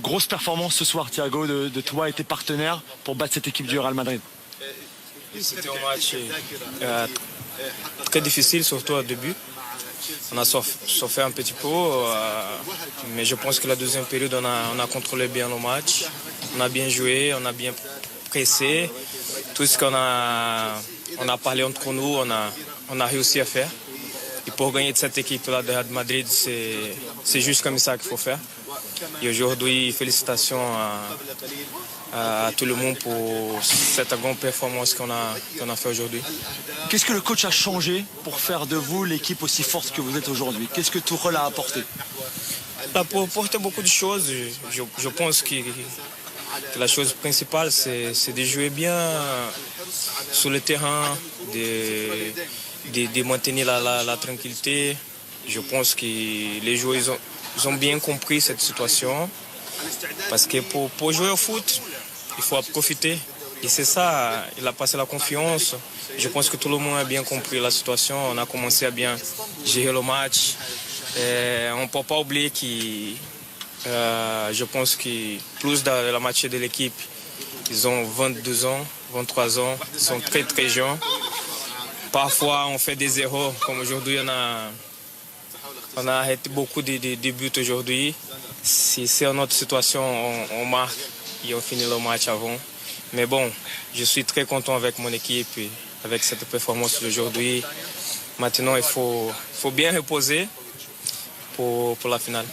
Grosse performance ce soir, Thiago, de toi et tes partenaires pour battre cette équipe du Real Madrid. C'était un match très difficile, surtout au début. On a souffert un petit peu, mais je pense que la deuxième période, on a contrôlé bien le match. On a bien joué, on a bien pressé. Tout ce qu'on a parlé entre nous, on a réussi à faire. Et pour gagner de cette équipe-là de Real Madrid, c'est juste comme ça qu'il faut faire. Et aujourd'hui, félicitations à tout le monde pour cette grande performance qu'on a fait aujourd'hui. Qu'est-ce que le coach a changé pour faire de vous l'équipe aussi forte que vous êtes aujourd'hui? Qu'est-ce que Tuchel a apporté? Pour apporter beaucoup de choses, je pense que la chose principale, c'est de jouer bien sur le terrain, de maintenir la tranquillité. Je pense que les joueurs ils ont bien compris cette situation. Parce que pour jouer au foot, il faut profiter. Et c'est ça, il a passé la confiance. Je pense que tout le monde a bien compris la situation. On a commencé à bien gérer le match. On ne peut pas oublier que je pense que plus de la moitié de l'équipe, ils ont 22 ans, 23 ans. Ils sont très très jeunes. Parfois, on fait des erreurs. Comme aujourd'hui, on a arrêté beaucoup de buts aujourd'hui. Si c'est une autre situation, on marque et on finit le match avant. Mais bon, je suis très content avec mon équipe et avec cette performance d'aujourd'hui. Maintenant, il faut bien reposer pour la finale.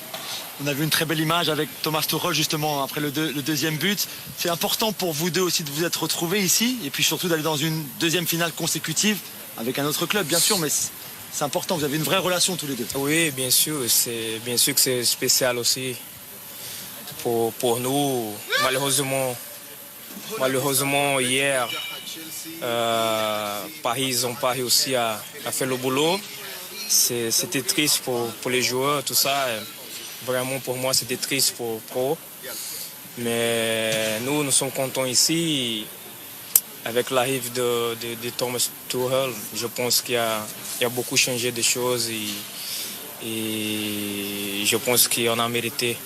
On a vu une très belle image avec Thomas Tuchel justement après le deuxième but. C'est important pour vous deux aussi de vous être retrouvés ici et puis surtout d'aller dans une deuxième finale consécutive avec un autre club, bien sûr, mais c'est important, vous avez une vraie relation tous les deux. Oui, bien sûr que c'est spécial aussi pour nous. Malheureusement hier, Paris, ils ont pas réussi à faire le boulot. C'était triste pour les joueurs, tout ça. Vraiment, pour moi, c'était triste pour eux. Mais nous sommes contents ici. Avec l'arrivée de Thomas Tuchel, je pense qu'il y a beaucoup changé de choses et je pense qu'on a mérité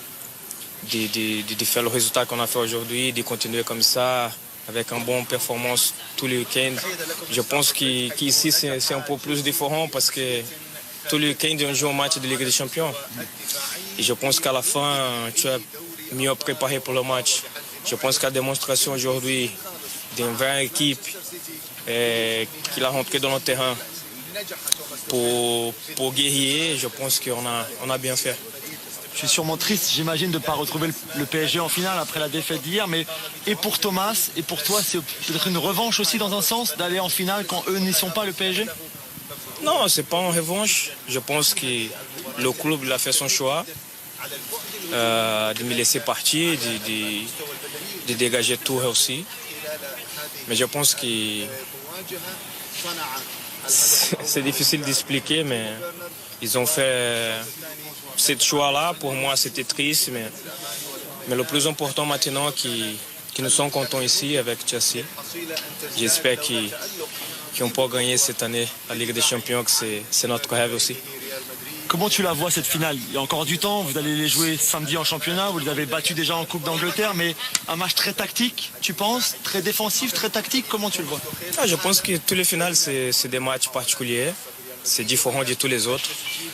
de faire le résultat qu'on a fait aujourd'hui, de continuer comme ça, avec une bonne performance tous les week-ends. Je pense qu'ici, c'est un peu plus différent parce que tous les week-ends, on joue un match de Ligue des Champions. Et je pense qu'à la fin, tu es mieux préparé pour le match. Je pense qu'à la démonstration aujourd'hui d'une vraie équipe qui l'a rentré dans le terrain pour guerrier, je pense qu'on a bien fait. Je suis sûrement triste, j'imagine, de ne pas retrouver le PSG en finale après la défaite d'hier, mais et pour Thomas et pour toi, c'est peut-être une revanche aussi dans un sens d'aller en finale quand eux n'y sont pas, le PSG? Non, c'est pas une revanche. Je pense que le club a fait son choix de me laisser partir, de dégager tout aussi. Mais je pense que c'est difficile d'expliquer, mais ils ont fait ce choix-là. Pour moi, c'était triste, mais le plus important maintenant, qu'ils nous sommes contents ici avec Chelsea. J'espère qu'on peut gagner cette année la Ligue des Champions, que c'est notre rêve aussi. Comment tu la vois cette finale? Il y a encore du temps, vous allez les jouer samedi en championnat, vous les avez battus déjà en Coupe d'Angleterre, mais un match très tactique, tu penses? Très défensif, très tactique, comment tu le vois? Je pense que tous les finales, c'est des matchs particuliers. C'est différent de tous les autres.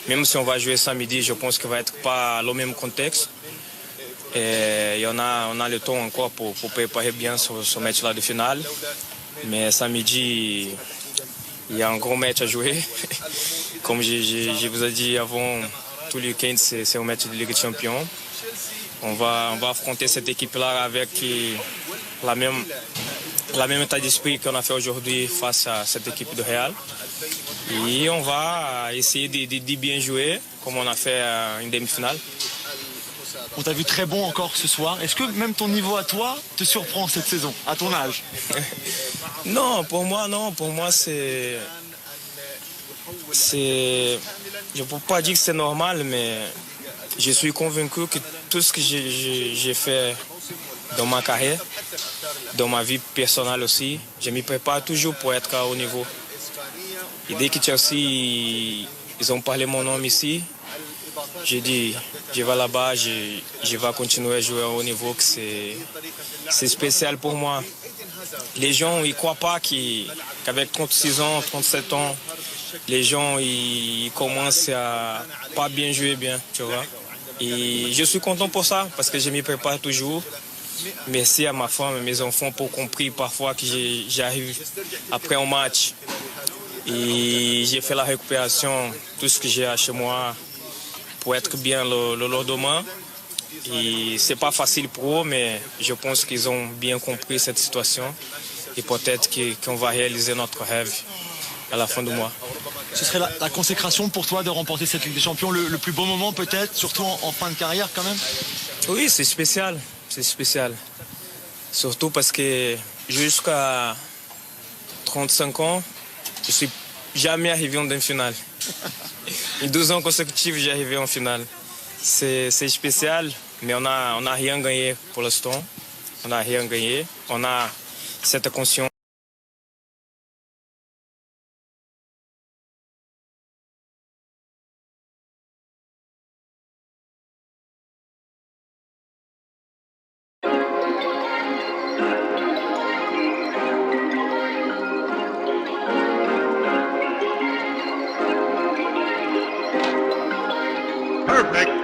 Même si on va jouer samedi, je pense qu'il ne va être pas le même contexte. Et on a le temps encore pour préparer bien ce match-là de finale. Mais samedi, il y a un gros match à jouer. Comme je vous ai dit avant, tous les week-ends, c'est un match de Ligue des Champions. On va affronter cette équipe-là avec la même état d'esprit qu'on a fait aujourd'hui face à cette équipe de Real. Et on va essayer de bien jouer, comme on a fait une demi-finale. On t'a vu très bon encore ce soir. Est-ce que même ton niveau à toi te surprend cette saison, à ton âge? Non, pour moi, c'est... Je ne peux pas dire que c'est normal, mais je suis convaincu que tout ce que j'ai fait dans ma carrière, dans ma vie personnelle aussi, je me prépare toujours pour être à haut niveau. Et dès que Chelsea, ils ont parlé mon nom ici, J'ai dit, je vais là-bas, je vais continuer à jouer à haut niveau, que c'est spécial pour moi. Les gens, ils ne croient pas qu'avec 36 ans, 37 ans, les gens, ils commencent à pas bien jouer bien, tu vois. Et je suis content pour ça, parce que je m'y prépare toujours. Merci à ma femme et mes enfants pour compris parfois que j'arrive après un match. Et j'ai fait la récupération, tout ce que j'ai chez moi, pour être bien le lendemain. Et c'est pas facile pour eux, mais je pense qu'ils ont bien compris cette situation. Et peut-être qu'on va réaliser notre rêve à la fin du mois. Ce serait la consécration pour toi de remporter cette Ligue des Champions, le plus beau moment peut-être, surtout en fin de carrière quand même? Oui, c'est spécial. C'est spécial. Surtout parce que jusqu'à 35 ans, je ne suis jamais arrivé en demi-finale. En 2 ans consécutifs, j'ai arrivé en finale. C'est spécial, mais on a rien gagné pour l'instant. On n'a rien gagné. On a cette conscience. Perfect.